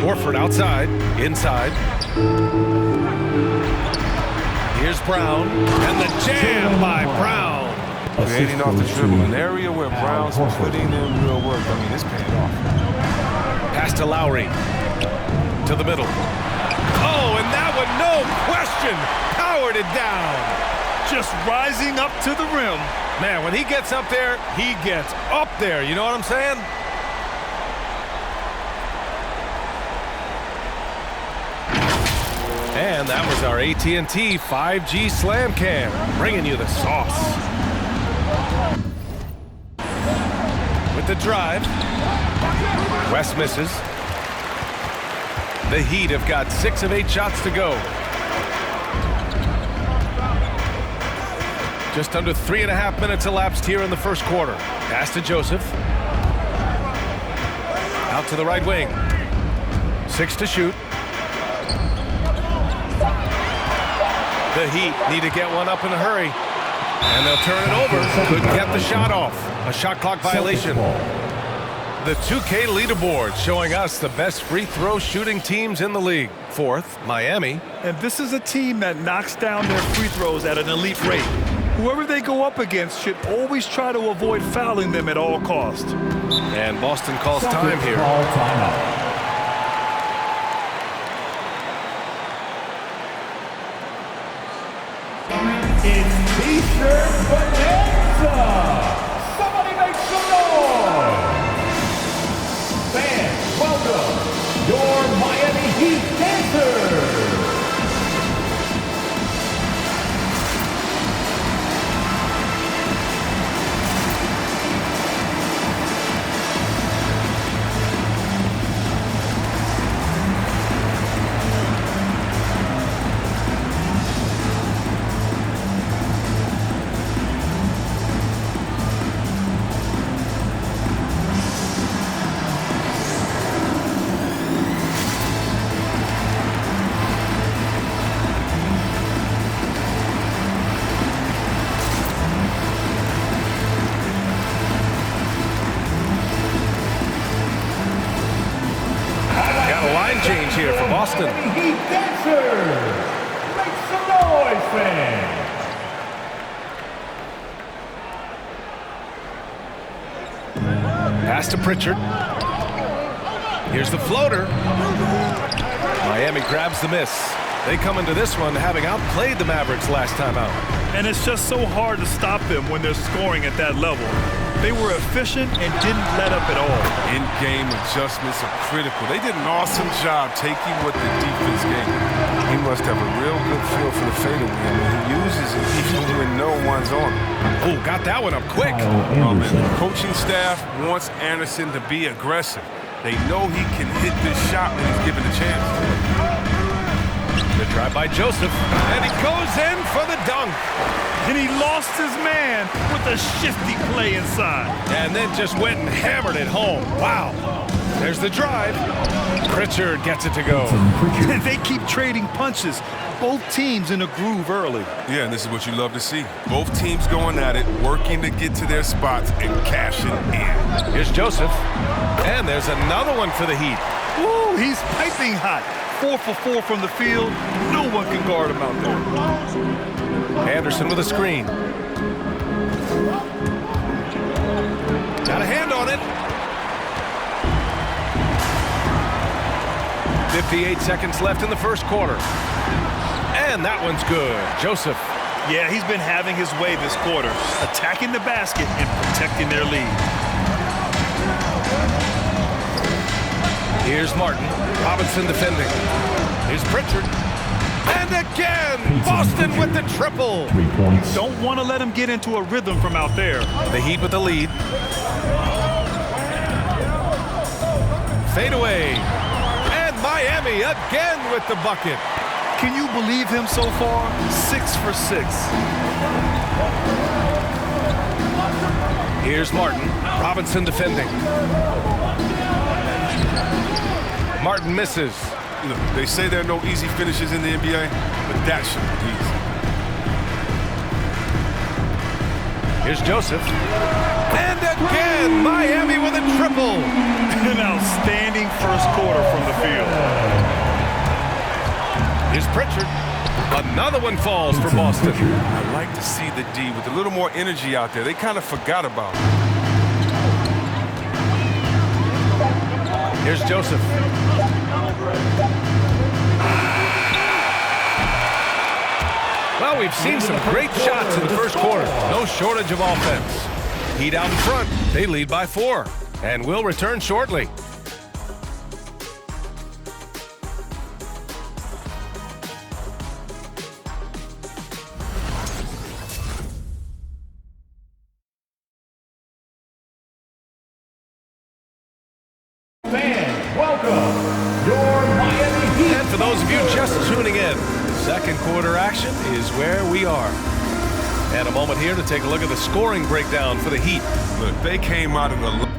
Horford outside, inside. Here's Brown, and the jam by Brown. Creating off the dribble, an area where Brown's putting in real work. I mean, it's paying off. Pass to Lowry, to the middle. Oh, and that one, no question, powered it down. Just rising up to the rim. Man, when he gets up there, he gets up there. You know what I'm saying? And that was our AT&T 5G Slam Cam, bringing you the sauce. With the drive, West misses. The Heat have got 6 of 8 shots to go. Just under 3.5 minutes elapsed here in the first quarter. Pass to Joesph. Out to the right wing. 6 to shoot. The Heat need to get one up in a hurry. And they'll turn it over. Couldn't get the shot off. A shot clock violation. The 2K leaderboard showing us the best free throw shooting teams in the league. 4th, Miami. And this is a team that knocks down their free throws at an elite rate. Whoever they go up against should always try to avoid fouling them at all costs. And Boston calls time here. It's T-shirt bonanza! Somebody make some noise! Fans, welcome your Miami Heat dancers! Change here for Boston. Heat dancers! Make some noise, fans! Pass to Pritchard. Here's the floater. Miami grabs the miss. They come into this one having outplayed the Mavericks last time out. And it's just so hard to stop them when they're scoring at that level. They were efficient and didn't let up at all. In-game adjustments are critical. They did an awesome job taking what the defense gave him. He must have a real good feel for the fadeaway. I mean, he uses it even when no one's on him. Oh, got that one up quick. Oh, man. The coaching staff wants Anderson to be aggressive. They know he can hit this shot when he's given a chance. The drive by Joesph, and he goes in for the dunk. And he lost his man with a shifty play inside. And then just went and hammered it home. Wow. There's the drive. Pritchard gets it to go. They keep trading punches. Both teams in a groove early. Yeah, and this is what you love to see. Both teams going at it, working to get to their spots and cashing in. Here's Joesph. And there's another one for the Heat. Woo, he's piping hot. 4 for 4 from the field. No one can guard him out there. Anderson with a screen. Got a hand on it. 58 seconds left in the first quarter. And that one's good. Joesph. Yeah, he's been having his way this quarter, attacking the basket and protecting their lead. Here's Martin. Robinson defending. Here's Pritchard. And again, Boston with the triple. 3 points. Don't want to let him get into a rhythm from out there. The Heat with the lead. Fade away. And Miami again with the bucket. Can you believe him so far? 6 for 6. Here's Martin. Robinson defending. Martin misses. You know, they say there are no easy finishes in the NBA, but that should be easy. Here's Joesph. And again, Miami with a triple. An outstanding winning first quarter from the field. Here's Pritchard. Another one falls for Boston. I like to see the D with a little more energy out there. They kind of forgot about it. Here's Joesph. Well, we've seen some great shots in the first quarter. No shortage of offense. Heat out in front. They lead by 4. And will return shortly. Fans, welcome your Miami Heat. And for those of you just tuning in, second quarter action is where we are. And a moment here to take a look at the scoring breakdown for the Heat. Look, they came out of the...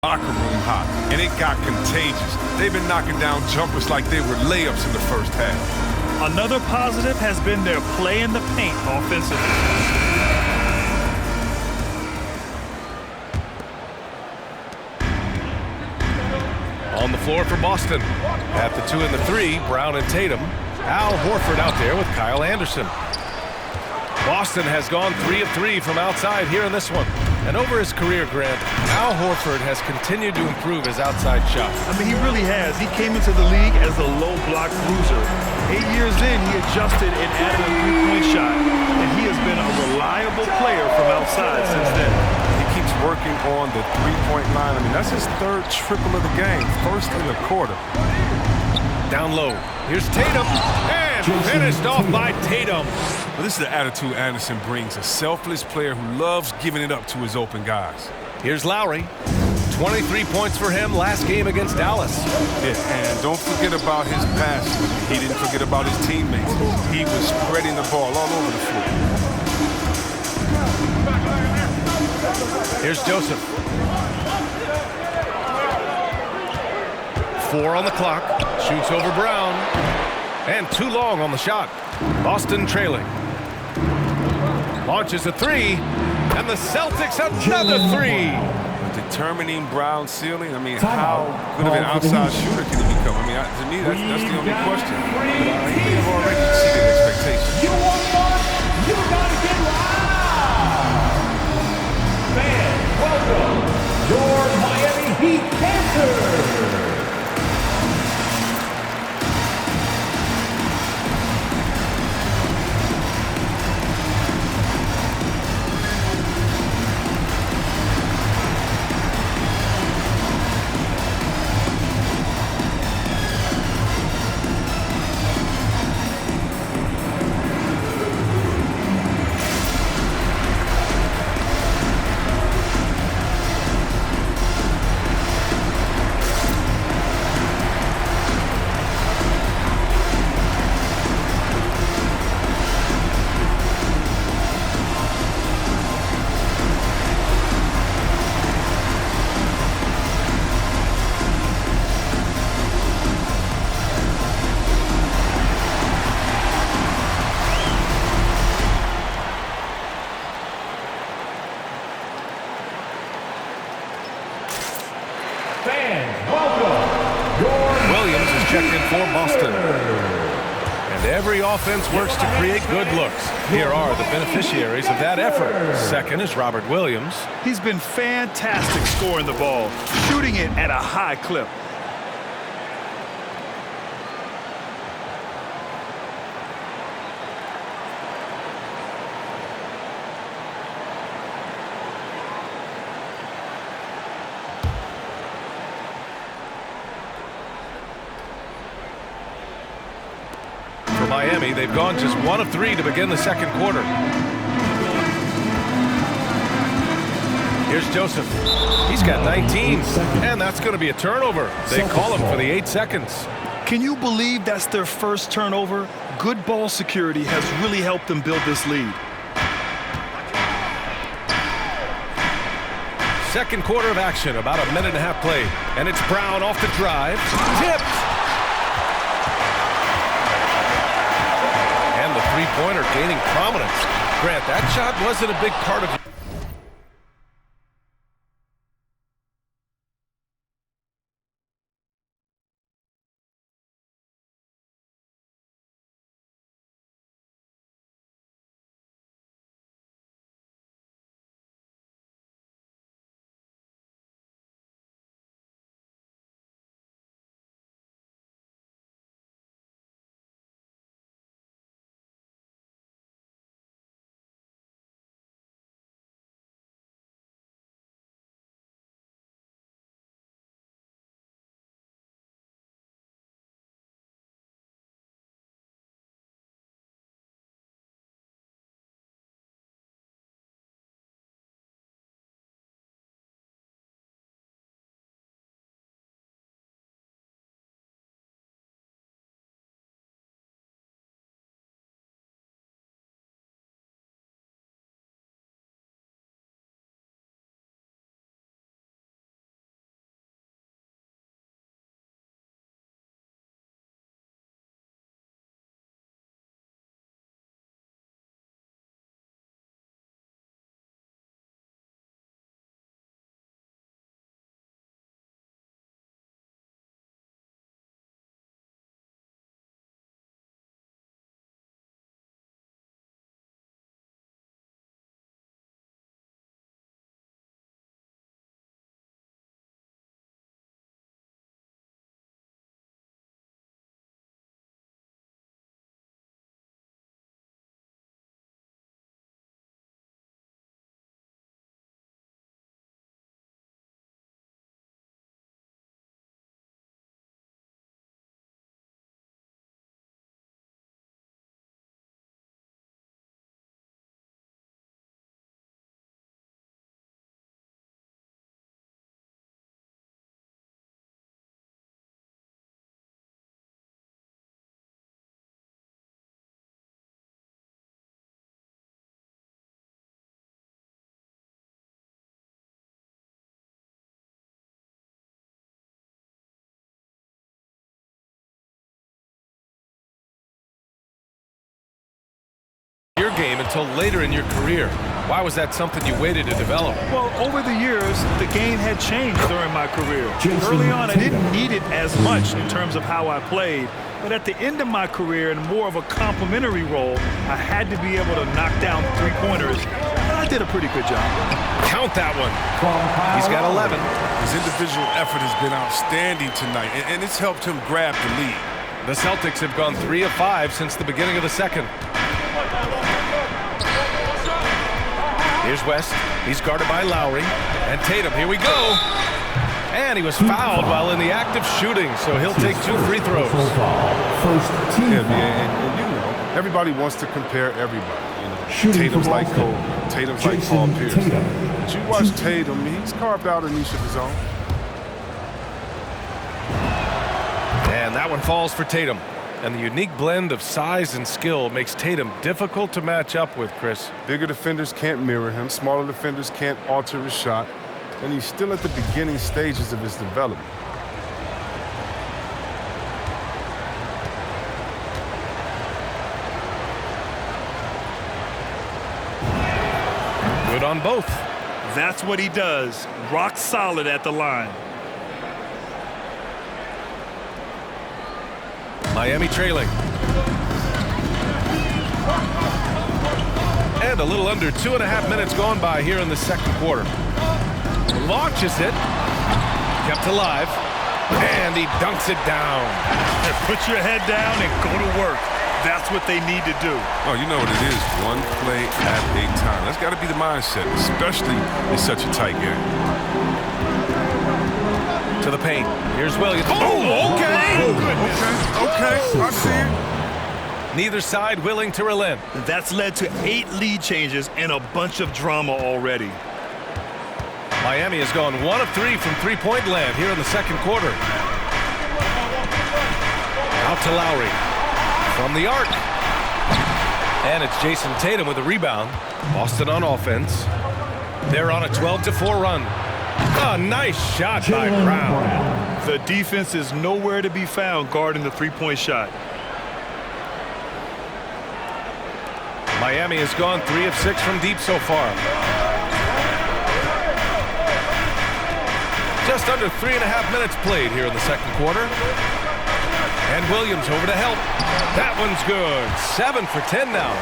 locker room hot, and it got contagious. They've been knocking down jumpers like they were layups in the first half. Another positive has been their play in the paint offensively. On the floor for Boston. At the 2 and the 3, Brown and Tatum. Al Horford out there with Kyle Anderson. Boston has gone 3 of 3 from outside here in this one. And over his career, Grant, Al Horford has continued to improve his outside shot. I mean, he really has. He came into the league as a low block bruiser. 8 years in, he adjusted and added a three-point shot. And he has been a reliable player from outside since then. He keeps working on the three-point line. I mean, that's his 3rd triple of the game, 1st in the quarter. Down low. Here's Tatum. And finished off by Tatum. Well, this is the attitude Anderson brings, a selfless player who loves giving it up to his open guys. Here's Lowry. 23 points for him last game against Dallas. Yeah, and don't forget about his passing. He didn't forget about his teammates. He was spreading the ball all over the floor. Here's Joesph. 4 on the clock. Shoots over Brown. And too long on the shot. Boston trailing. Launches a 3. And the Celtics another 3. Determining Brown's ceiling. I mean, how good of an outside shooter can he become? I mean, to me, that's the only question. You've already exceeded expectations. You want one? You gotta get loud! Fans, welcome your Miami Heat Panthers. Fans, welcome your Williams is checked in for Boston. And And every offense works to create good looks. Here are the beneficiaries of that effort. Second is Robert Williams. He's been fantastic scoring the ball, shooting it at a high clip. For Miami, they've gone just 1 of 3 to begin the second quarter. Here's Joesph. He's got 19, and that's going to be a turnover. They call him for the 8 seconds. Can you believe that's their first turnover? Good ball security has really helped them build this lead. Second quarter of action, about a minute and a half played. And it's Brown off the drive. Tipped! And the three-pointer gaining prominence. Grant, that shot wasn't a big part of your game until later in your career. Why was that something you waited to develop? Well, over the years, the game had changed during my career. Early on, I didn't need it as much in terms of how I played. But at the end of my career, in more of a complementary role, I had to be able to knock down three-pointers. And I did a pretty good job. Count that one. He's got 11. His individual effort has been outstanding tonight, and it's helped him grab the lead. The Celtics have gone 3 of 5 since the beginning of the second. Here's West. He's guarded by Lowry. And Tatum, here we go. And he was fouled while in the act of shooting, so he'll take 2 free throws. Yeah, and you know, everybody wants to compare everybody. You know, Tatum's like Cole, Tatum's like Paul Pierce. But you watch Tatum, he's carved out a niche of his own. And that one falls for Tatum. And the unique blend of size and skill makes Tatum difficult to match up with, Chris. Bigger defenders can't mirror him. Smaller defenders can't alter his shot. And he's still at the beginning stages of his development. Good on both. That's what he does. Rock solid at the line. Miami trailing. And a little under 2.5 minutes gone by here in the second quarter. Launches it. Kept alive. And he dunks it down. Put your head down and go to work. That's what they need to do. Oh, you know what it is. One play at a time. That's got to be the mindset, especially in such a tight game. To the paint. Here's Williams. Oh, okay. Okay. I see it. Neither side willing to relent. That's led to 8 lead changes and a bunch of drama already. Miami has gone 1 of 3 from three-point land here in the second quarter. Out to Lowry. From the arc. And it's Jason Tatum with a rebound. Boston on offense. They're on a 12-4 run. A nice shot by Brown. The defense is nowhere to be found guarding the three-point shot. Miami has gone 3 of 6 from deep so far. Just under 3.5 minutes played here in the second quarter. And Williams over to help. That one's good. 7 for 10 now.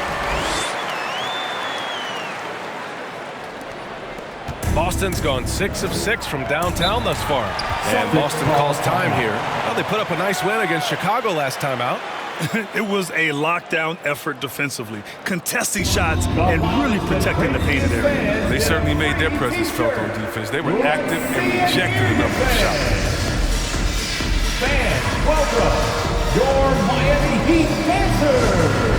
Boston's gone 6 of 6 from downtown thus far. And Boston calls time here. Well, they put up a nice win against Chicago last time out. It was a lockdown effort defensively, contesting shots and really protecting the painted area. They certainly made their presence felt on defense. They were active and rejected a number of shots. Fans, welcome your Miami Heat dancers.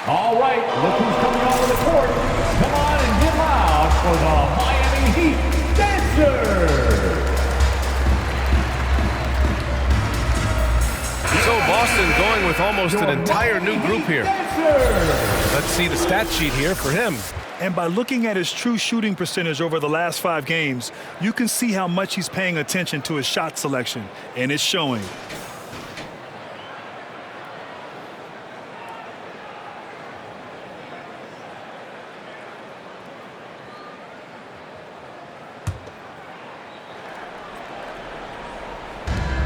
All right, look who's coming onto the court. Come on and get loud for the Miami Heat Dancers. So Boston going with almost an entire new group here. Let's see the stat sheet here for him. And by looking at his true shooting percentage over the last 5 games, you can see how much he's paying attention to his shot selection, and it's showing.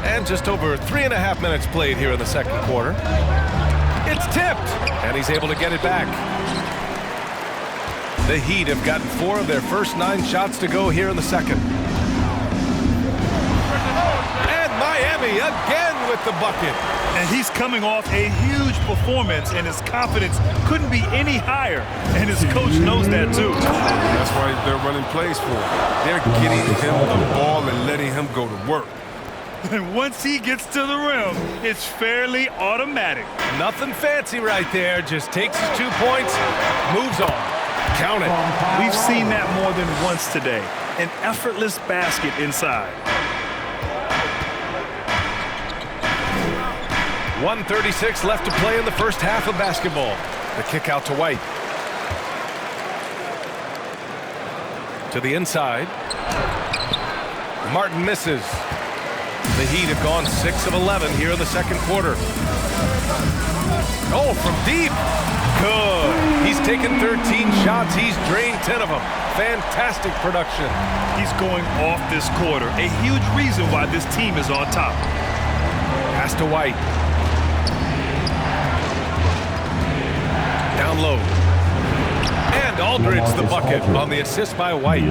And just over 3.5 minutes played here in the second quarter. It's tipped, and he's able to get it back. The Heat have gotten 4 of their first 9 shots to go here in the second. And Miami again with the bucket. And he's coming off a huge performance, and his confidence couldn't be any higher. And his coach knows that, too. That's why they're running plays for him. They're getting him the ball and letting him go to work. And once he gets to the rim, it's fairly automatic. Nothing fancy right there. Just takes his 2 points, moves on. Count it. We've seen that more than once today. An effortless basket inside. 1:36 left to play in the first half of basketball. The kick out to White. To the inside. Martin misses. The Heat have gone 6 of 11 here in the second quarter. Oh, from deep. Good. He's taken 13 shots. He's drained 10 of them. Fantastic production. He's going off this quarter. A huge reason why this team is on top. Pass to White. Down low. And Aldridge the bucket on the assist by White.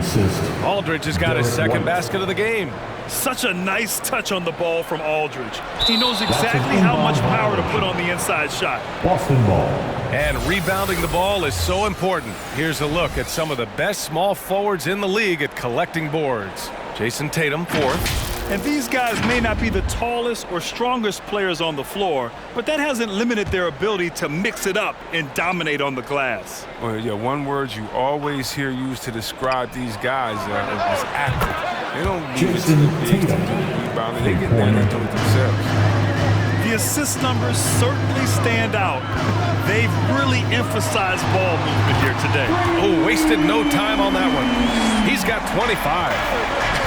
Aldridge has got his second basket of the game. Such a nice touch on the ball from Aldridge. He knows exactly how much power to put on the inside shot. Boston ball. And rebounding the ball is so important. Here's a look at some of the best small forwards in the league at collecting boards. Jason Tatum, fourth. And these guys may not be the tallest or strongest players on the floor, but that hasn't limited their ability to mix it up and dominate on the glass. Well, yeah, one word you always hear used to describe these guys is active. They don't leave it to the bigs to do the rebounding. They get there and they do it themselves. The assist numbers certainly stand out. They've really emphasized ball movement here today. Oh, wasted no time on that one. He's got 25.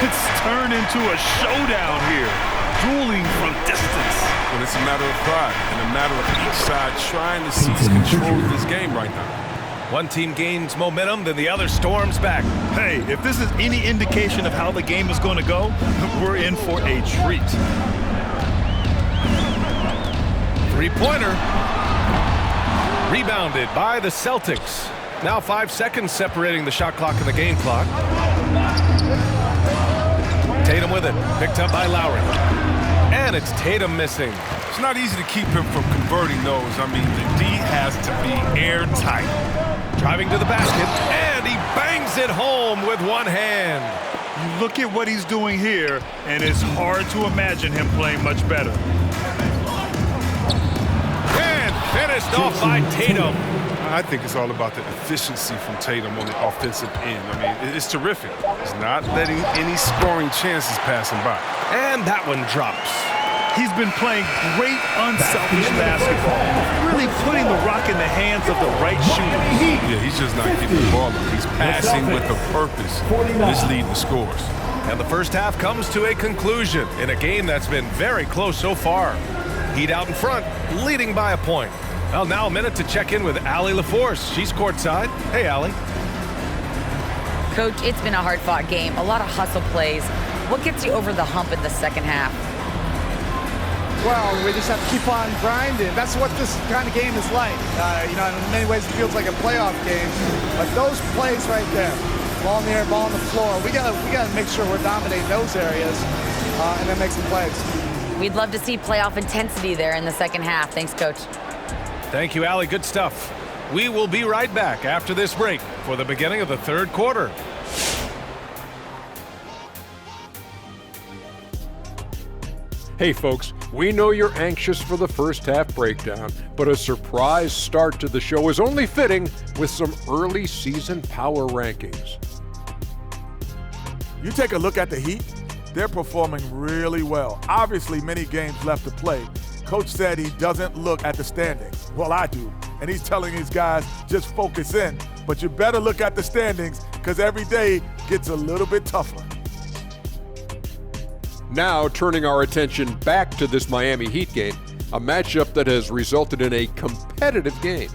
It's turned into a showdown here, dueling from distance. But it's a matter of pride and a matter of each side trying to seize control of this game right now. One team gains momentum, then the other storms back. Hey, if this is any indication of how the game is going to go, we're in for a treat. Three-pointer. Rebounded by the Celtics. Now 5 seconds separating the shot clock and the game clock. Tatum with it. Picked up by Lowry. And it's Tatum missing. It's not easy to keep him from converting those. I mean, the D has to be airtight. Driving to the basket, and he bangs it home with one hand. You look at what he's doing here, and it's hard to imagine him playing much better. And finished off by Tatum. I think it's all about the efficiency from Tatum on the offensive end. I mean, it's terrific. He's not letting any scoring chances pass him by. And that one drops. He's been playing great, unselfish basketball, really putting the rock in the hands of the right shooter. Yeah, he's just not getting the ball up. He's passing with a purpose. This lead the scores. And the first half comes to a conclusion in a game that's been very close so far. Heat out in front, leading by a point. Well, now a minute to check in with Allie LaForce. She's courtside. Hey, Allie. Coach, it's been a hard-fought game. A lot of hustle plays. What gets you over the hump in the second half? Well, we just have to keep on grinding. That's what this kind of game is like. You know, in many ways it feels like a playoff game. But those plays right there, ball in the air, ball on the floor, we gotta make sure we're dominating those areas and then make some plays. We'd love to see playoff intensity there in the second half. Thanks, Coach. Thank you, Allie. Good stuff. We will be right back after this break for the beginning of the third quarter. Hey folks, we know you're anxious for the first half breakdown, but a surprise start to the show is only fitting with some early season power rankings. You take a look at the Heat, they're performing really well. Obviously, many games left to play. Coach said he doesn't look at the standings. Well, I do. And he's telling these guys, just focus in. But you better look at the standings because every day gets a little bit tougher. Now turning our attention back to this Miami Heat game, a matchup that has resulted in a competitive game.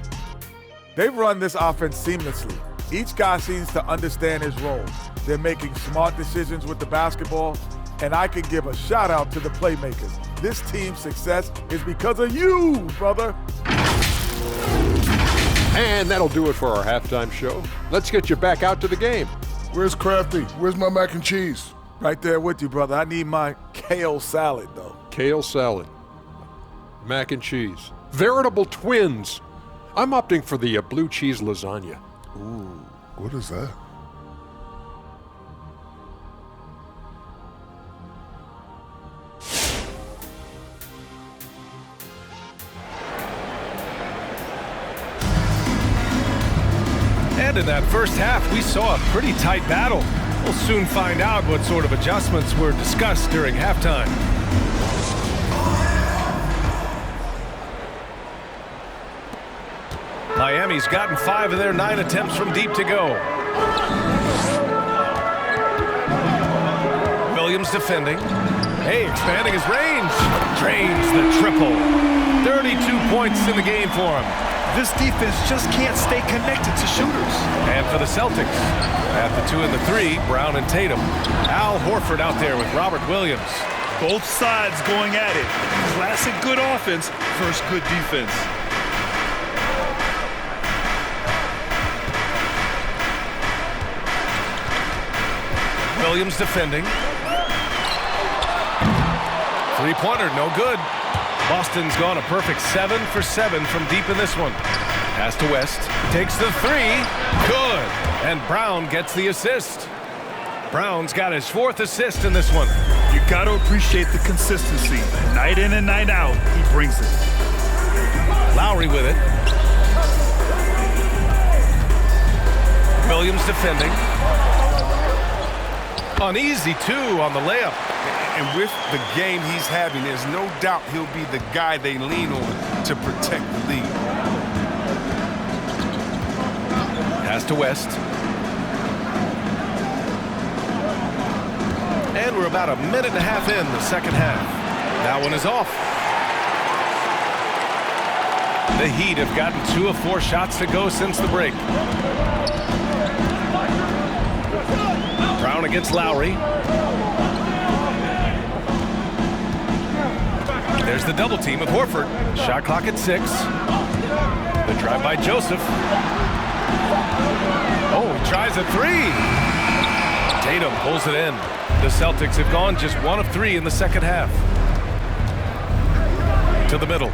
They've run this offense seamlessly. Each guy seems to understand his role. They're making smart decisions with the basketball, and I can give a shout out to the playmakers. This team's success is because of you, brother. And that'll do it for our halftime show. Let's get you back out to the game. Where's Crafty? Where's my mac and cheese? Right there with you, brother. I need my kale salad, though. Kale salad, mac and cheese, veritable twins. I'm opting for the blue cheese lasagna. Ooh, what is that? And in that first half, we saw a pretty tight battle. We'll soon find out what sort of adjustments were discussed during halftime. Miami's gotten 5 of their 9 attempts from deep to go. Williams defending. Hey, expanding his range. Drains the triple. 32 points in the game for him. This defense just can't stay connected to shooters. And for the Celtics, at the 2 and the 3, Brown and Tatum. Al Horford out there with Robert Williams. Both sides going at it. Classic good offense versus good defense. Williams defending. Three-pointer, no good. Boston's gone a perfect 7 for 7 from deep in this one. Pass to West. Takes the three. Good. And Brown gets the assist. Brown's got his 4th assist in this one. You got to appreciate the consistency. Night in and night out, he brings it. Lowry with it. Williams defending. Uneasy, too, on the layup. And with the game he's having, there's no doubt he'll be the guy they lean on to protect the lead. Pass to West. And we're about a minute and a half in the second half. That one is off. The Heat have gotten 2 of 4 shots to go since the break. Brown against Lowry. There's the double team with Horford. Shot clock at 6. The drive by Joesph. Oh, he tries a 3. Tatum pulls it in. The Celtics have gone just 1 of 3 in the second half. To the middle.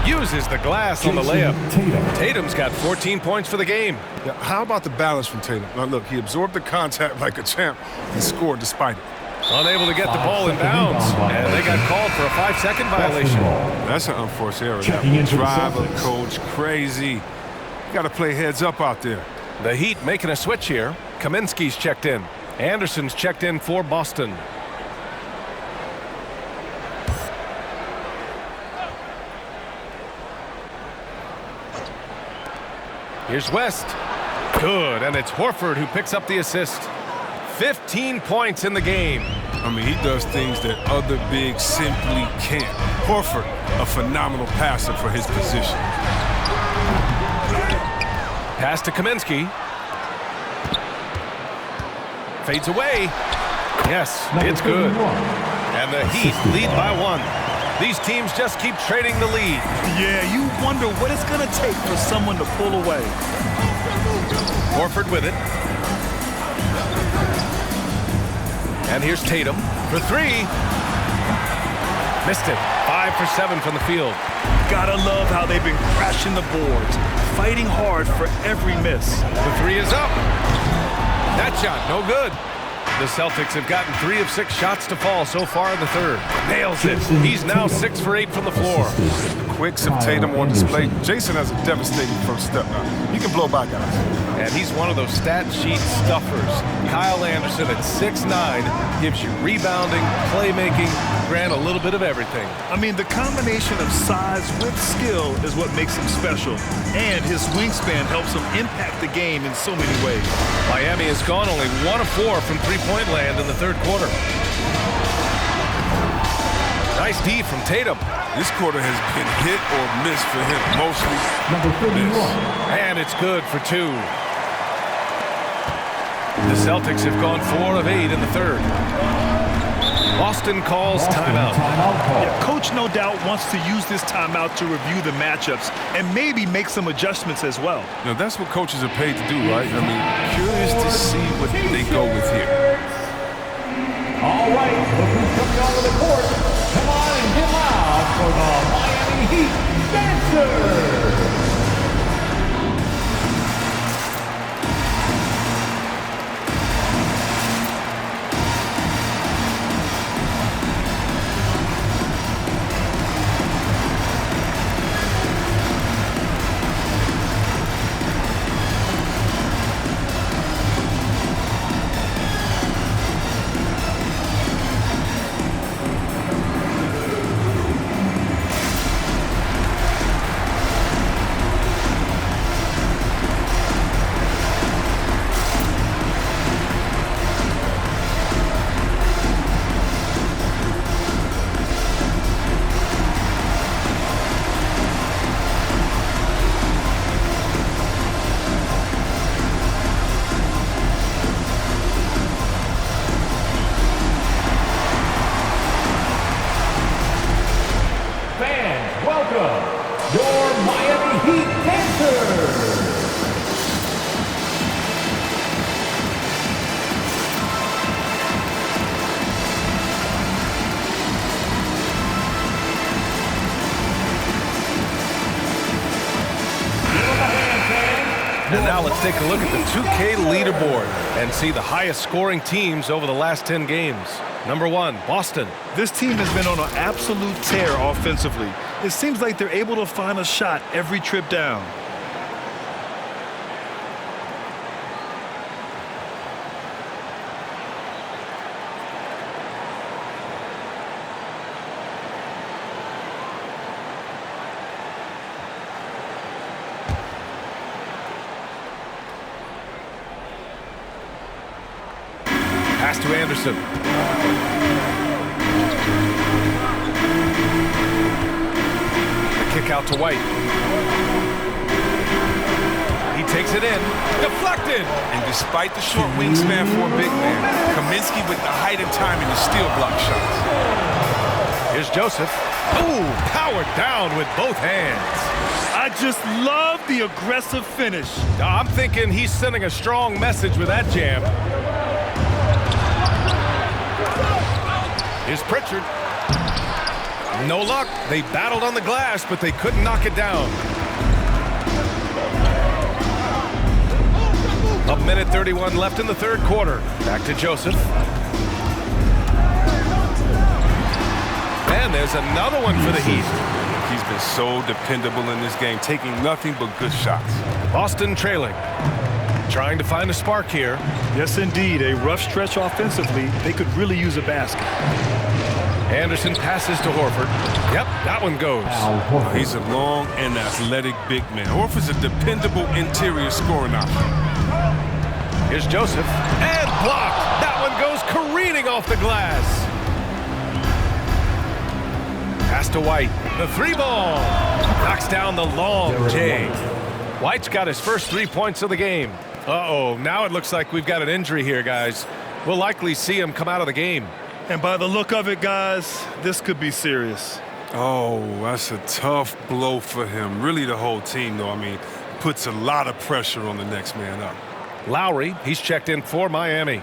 Uses the glass on the layup. Tatum's got 14 points for the game. Now, how about the balance from Tatum? Now, look, he absorbed the contact like a champ and scored despite it. Unable to get the ball in bounds, and they got called for a 5-second violation. That's an unforced error. That will drive a coach crazy. You got to play heads up out there. The Heat making a switch here. Kaminsky's checked in. Anderson's checked in for Boston. Here's West. Good, and it's Horford who picks up the assist. 15 points in the game. I mean, he does things that other bigs simply can't. Horford, a phenomenal passer for his position. Pass to Kaminsky. Fades away. Yes, it's good. And the Heat lead by 1. These teams just keep trading the lead. Yeah, you wonder what it's going to take for someone to pull away. Horford with it. And here's Tatum for 3. Missed it. 5 for 7 from the field. Gotta love how they've been crashing the boards, fighting hard for every miss. The 3 is up. That shot, no good. The Celtics have gotten 3 of 6 shots to fall so far in the third. Nails it. He's now 6 for 8 from the floor. The quicks of Tatum on display. Jason has a devastating first step now. He can blow by guys. And he's one of those stat sheet stuffers. Kyle Anderson at 6'9" gives you rebounding, playmaking, grant a little bit of everything. I mean, the combination of size with skill is what makes him special. And his wingspan helps him impact the game in so many ways. Miami has gone only 1 of 4 from three-point land in the third quarter. Nice D from Tatum. This quarter has been hit or miss for him, mostly miss. And it's good for 2. The Celtics have gone 4 of 8 in the third. Boston calls timeout. Yeah, coach no doubt wants to use this timeout to review the matchups and maybe make some adjustments as well. Now, that's what coaches are paid to do, right? I mean, curious to see what they go with here. All right, look who's coming onto the court. Come on and get loud for the Miami Heat Dancers. Now let's take a look at the 2K leaderboard and see the highest scoring teams over the last 10 games. Number 1, Boston. This team has been on an absolute tear offensively. It seems like they're able to find a shot every trip down. Pass to Anderson. The kick out to White. He takes it in. Deflected. And despite the short wingspan for a big man, Kaminsky with the height and timing to steal block shots. Here's Joesph. Ooh, powered down with both hands. I just love the aggressive finish. I'm thinking he's sending a strong message with that jam. Here's Pritchard. No luck. They battled on the glass, but they couldn't knock it down. A minute 31 left in the third quarter. Back to Joesph. And there's another one for the Heat. He's been so dependable in this game, taking nothing but good shots. Boston trailing. Trying to find a spark here. Yes, indeed. A rough stretch offensively. They could really use a basket. Anderson passes to Horford. Yep, that one goes. He's a long and athletic big man. Horford's a dependable interior scoring option. Here's Joesph. And blocked. That one goes careening off the glass. Pass to White. The 3-ball. Knocks down the long J. White's got his first 3 points of the game. Uh-oh, now it looks like we've got an injury here, guys. We'll likely see him come out of the game. And by the look of it, guys, this could be serious. Oh, that's a tough blow for him. Really the whole team, though. I mean, puts a lot of pressure on the next man up. Lowry, he's checked in for Miami.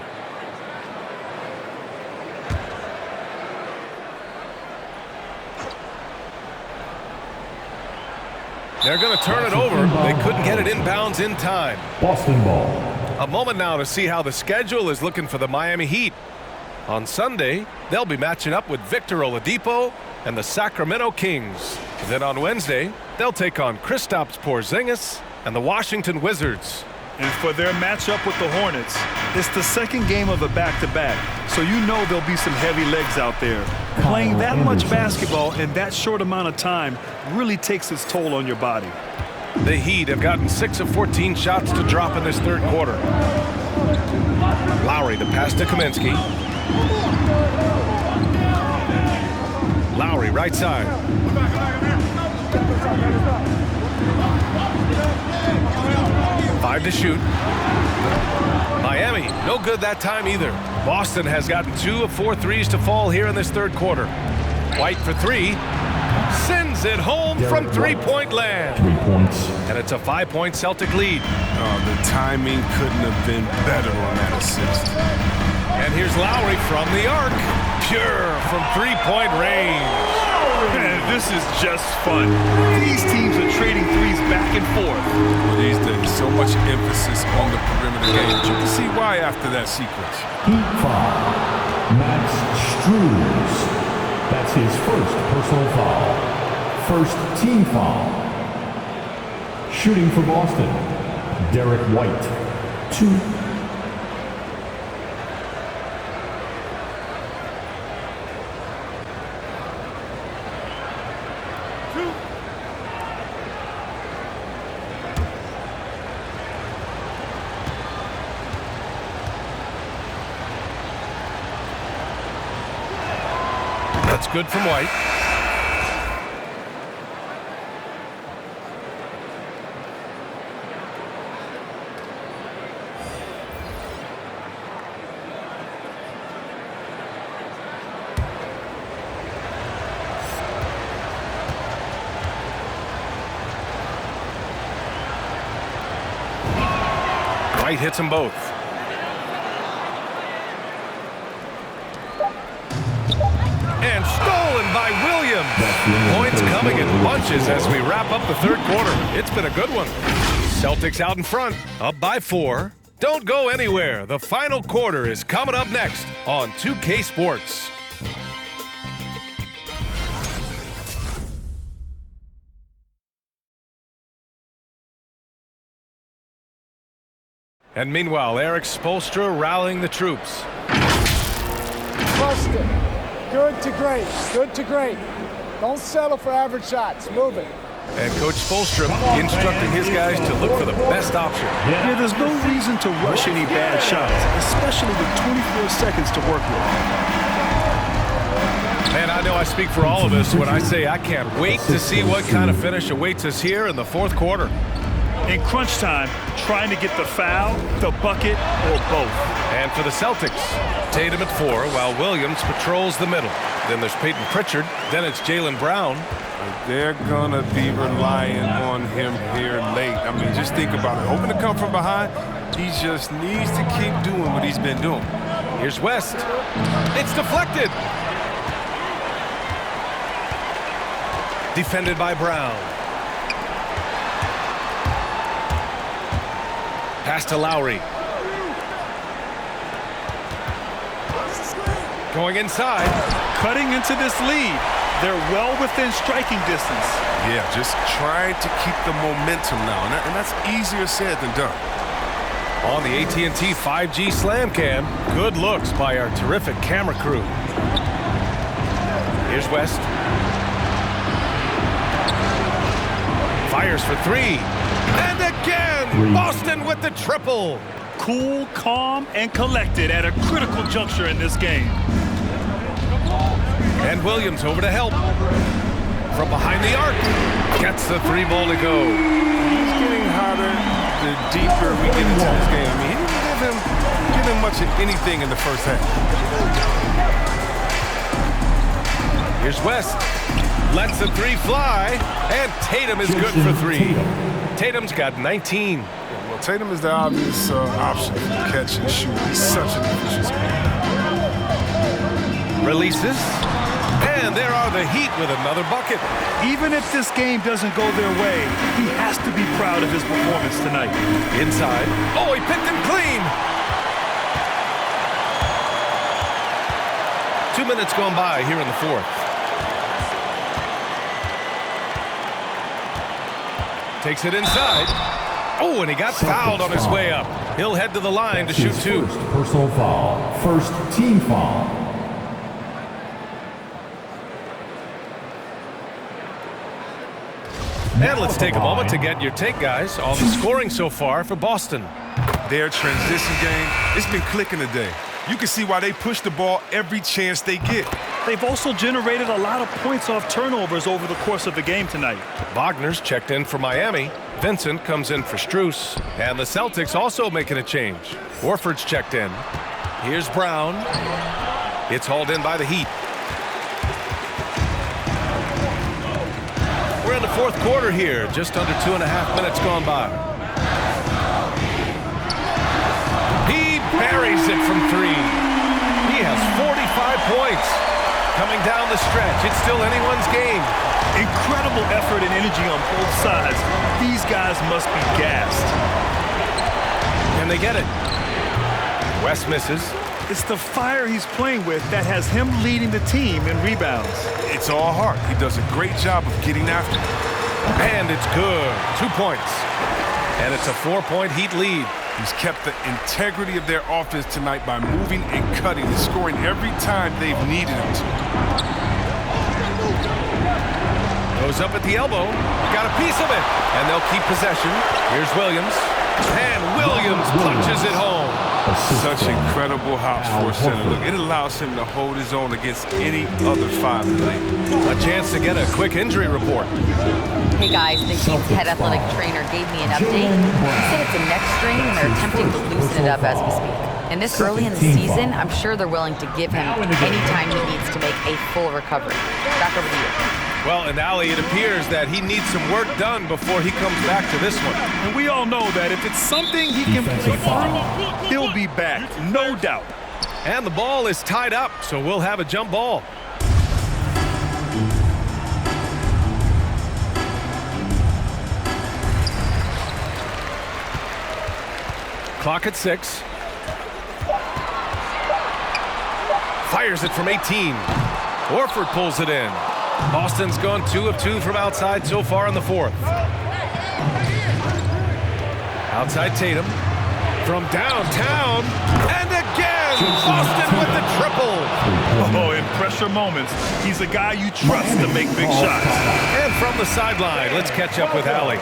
They're going to turn it over. They couldn't get it inbounds in time. Boston ball. A moment now to see how the schedule is looking for the Miami Heat. On Sunday, they'll be matching up with Victor Oladipo and the Sacramento Kings. Then on Wednesday, they'll take on Kristaps Porzingis and the Washington Wizards. And for their matchup with the Hornets, it's the second game of a back-to-back, so you know there'll be some heavy legs out there. Playing that much basketball in that short amount of time really takes its toll on your body. The Heat have gotten 6 of 14 shots to drop in this third quarter. Lowry, the pass to Kaminsky. Lowry, right side. Five to shoot. Miami, no good that time either. Boston has gotten 2 of 4 threes to fall here in this third quarter. White for 3. Sends it home from three-point land. 3 points. And it's a 5-point Celtic lead. Oh, the timing couldn't have been better on that assist. And here's Lowry from the arc. Pure from three-point range. Man, this is just fun. These teams are trading threes back and forth. These days, so much emphasis on the perimeter game. But you can see why after that sequence. Heat foul. Max Struz. That's his first personal foul. First team foul. Shooting for Boston, Derek White. 2. That's good from White. White hits them both. And stolen by Williams. Points coming in bunches as we wrap up the third quarter. It's been a good one. Celtics out in front, up by 4. Don't go anywhere. The final quarter is coming up next on 2K Sports. And meanwhile, Eric Spoelstra rallying the troops. Trust it. Good to great. Good to great. Don't settle for average shots. Move it. And Coach Spoelstra instructing his guys to look for the best option. Yeah, there's no reason to rush any bad shots, especially with 24 seconds to work with. And I know I speak for all of us when I say I can't wait to see what kind of finish awaits us here in the fourth quarter. In crunch time, trying to get the foul, the bucket, or both. And for the Celtics, Tatum at 4 while Williams patrols the middle. Then there's Peyton Pritchard. Then it's Jaylen Brown. They're going to be relying on him here late. I mean, just think about it. Hoping to come from behind, he just needs to keep doing what he's been doing. Here's West. It's deflected. Defended by Brown. Pass to Lowry. Going inside. Cutting into this lead. They're well within striking distance. Yeah, just trying to keep the momentum now, and that's easier said than done. On the AT&T 5G Slam Cam, good looks by our terrific camera crew. Here's West. Fires for 3. And again, Boston with the triple. Cool, calm, and collected at a critical juncture in this game. And Williams over to help. From behind the arc. Gets the 3 ball to go. He's getting hotter the deeper we get into this game. I mean, he didn't give him much of anything in the first half. Here's West. Lets the 3 fly. And Tatum is good for 3. Tatum's got 19. Well, Tatum is the obvious option for catch and shoot. He's such an efficient scorer. Releases. And there are the Heat with another bucket. Even if this game doesn't go their way, he has to be proud of his performance tonight. Inside. Oh, he picked him clean. 2 minutes gone by here in the fourth. Takes it inside. Oh, and he got fouled on his way up. He'll head to the line to shoot 2. First personal foul. First team foul. And let's take a moment to get your take, guys, on the scoring so far for Boston. Their transition game, it's been clicking today. You can see why they push the ball every chance they get. They've also generated a lot of points off turnovers over the course of the game tonight. Wagner's checked in for Miami. Vincent comes in for Strus. And the Celtics also making a change. Horford's checked in. Here's Brown. It's hauled in by the Heat. We're in the fourth quarter here, just under 2.5 minutes gone by. He buries it from 3. He has 45 points. Coming down the stretch, it's still anyone's game. Incredible effort and energy on both sides. These guys must be gassed. And they get it. West misses. It's the fire he's playing with that has him leading the team in rebounds. It's all heart. He does a great job of getting after it. And it's good. 2 points. And it's a 4-point Heat lead. He's kept the integrity of their offense tonight by moving and cutting and scoring every time they've needed him to. Goes up at the elbow. Got a piece of it. And they'll keep possession. Here's Williams. And Williams punches it home. Such incredible hops for a center. Look, it allows him to hold his own against any other 5 in the league. A chance to get a quick injury report. Hey guys, the team's head athletic trainer gave me an update. He said it's a neck strain and they're attempting to loosen it up as we speak. And this early in the season, I'm sure they're willing to give him any time he needs to make a full recovery. Back over to you. Well, and Allie, it appears that he needs some work done before he comes back to this one. And we all know that if it's something he can play through, he'll be back, no doubt. And the ball is tied up, so we'll have a jump ball. Clock at 6. Fires it from 18. Horford pulls it in. Boston's gone 2 of 2 from outside so far in the fourth. Outside Tatum. From downtown. And again, Boston with the triple. Oh, in pressure moments, he's a guy you trust to make big shots. And from the sideline, let's catch up with Allie.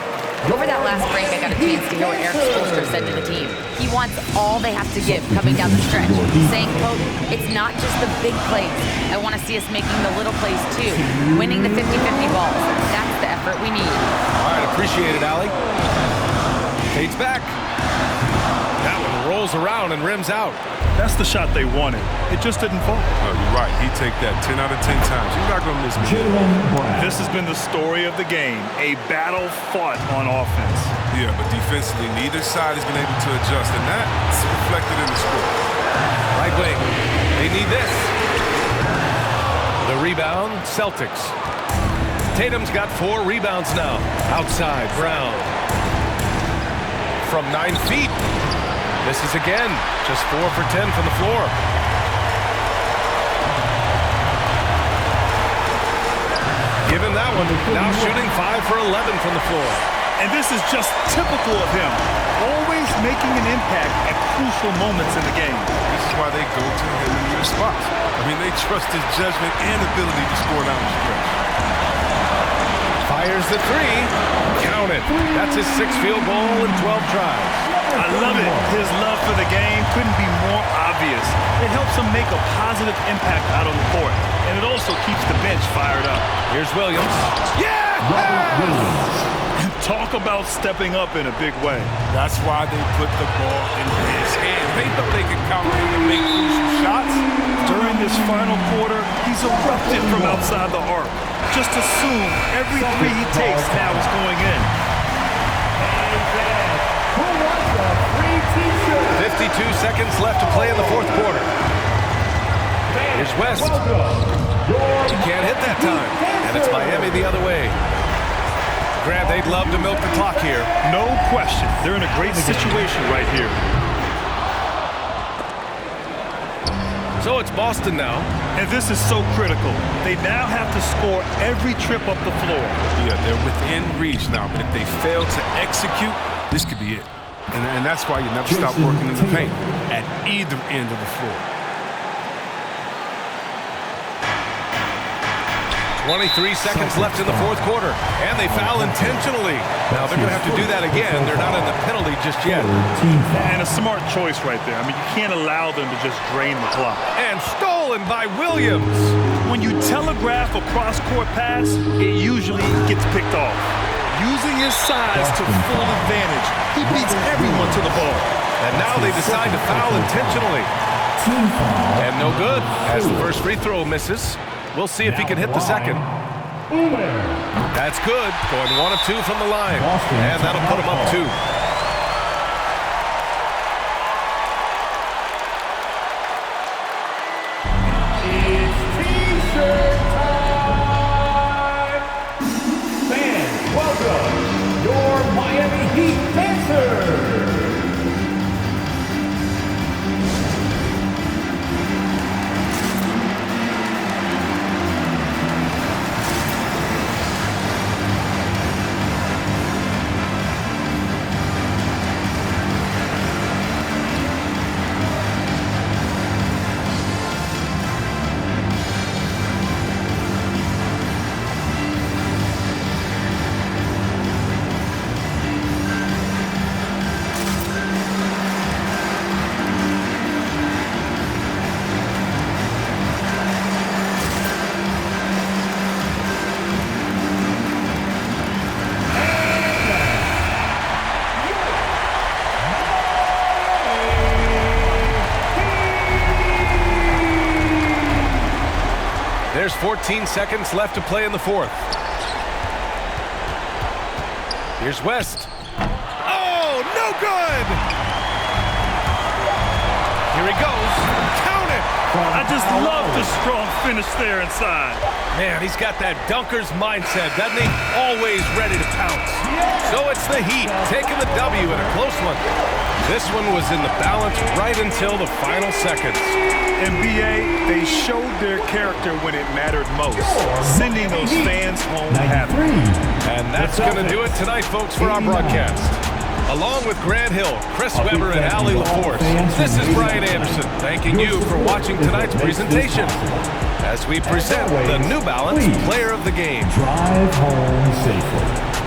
Over that last break, I got a chance to hear what Eric Spoelstra said to the team. He wants all they have to give coming down the stretch, saying, quote, it's not just the big plays. I want to see us making the little plays too, winning the 50-50 balls. That's the effort we need. All right, appreciate it, Allie. Fades back. That one rolls around and rims out. That's the shot they wanted. It just didn't fall. Oh, you're right. He'd take that 10 out of 10 times. You're not going to miss me. This has been the story of the game, a battle fought on offense. Yeah, but defensively, neither side has been able to adjust, and that's reflected in the score. Right wing. They need this. The rebound, Celtics. Tatum's got 4 rebounds now. Outside, Brown. From 9 feet. Misses again. Just 4 for 10 from the floor. Given that one. Now shooting 5 for 11 from the floor. And this is just typical of him. Always making an impact at crucial moments in the game. This is why they go to him in your spots. I mean, they trust his judgment and ability to score down the stretch. Fires the 3. Count it. That's his 6th field goal in 12 tries. I love it. His love for the game couldn't be more obvious. It helps him make a positive impact out on the court. And it also keeps the bench fired up. Here's Williams. Yeah! Talk about stepping up in a big way. That's why they put the ball in his hands. They know they can count him to make crucial shots. During this final quarter, he's erupted from outside the arc. Just assume every 3 he takes now is going in. 52 seconds left to play in the fourth quarter. Here's West. He can't hit that time. And it's Miami the other way. Grant, they'd love to milk the clock here. No question. They're in a great situation right here. So it's Boston now. And this is so critical. They now have to score every trip up the floor. Yeah, they're within reach now. But if they fail to execute, this could be it. And that's why you never stop working in the paint at either end of the floor. 23 seconds left in the fourth quarter. And they foul intentionally. Now they're going to have to do that again. They're not in the penalty just yet. And a smart choice right there. I mean, you can't allow them to just drain the clock. And stolen by Williams. When you telegraph a cross-court pass, it usually gets picked off. Using his size to full advantage, he beats everyone to the ball. And now they decide to foul intentionally. And no good, as the first free throw misses. We'll see if he can hit the second. That's good. Going 1 of 2 from the line. And that'll put him up 2. There's 14 seconds left to play in the fourth. Here's West. Oh, no good! Here he goes. Count it! I just love the strong finish there inside. Man, he's got that dunker's mindset, doesn't he? Always ready to pounce. So it's the Heat taking the W in a close one. This one was in the balance right until the final seconds. NBA, they showed their character when it mattered most, sending those fans home happy. And that's going to do it tonight, folks, for our broadcast. Along with Grant Hill, Chris Webber, and Allie LaForce, this is Brian Anderson thanking you for watching tonight's presentation as we present the New Balance Player of the Game. Drive home safely.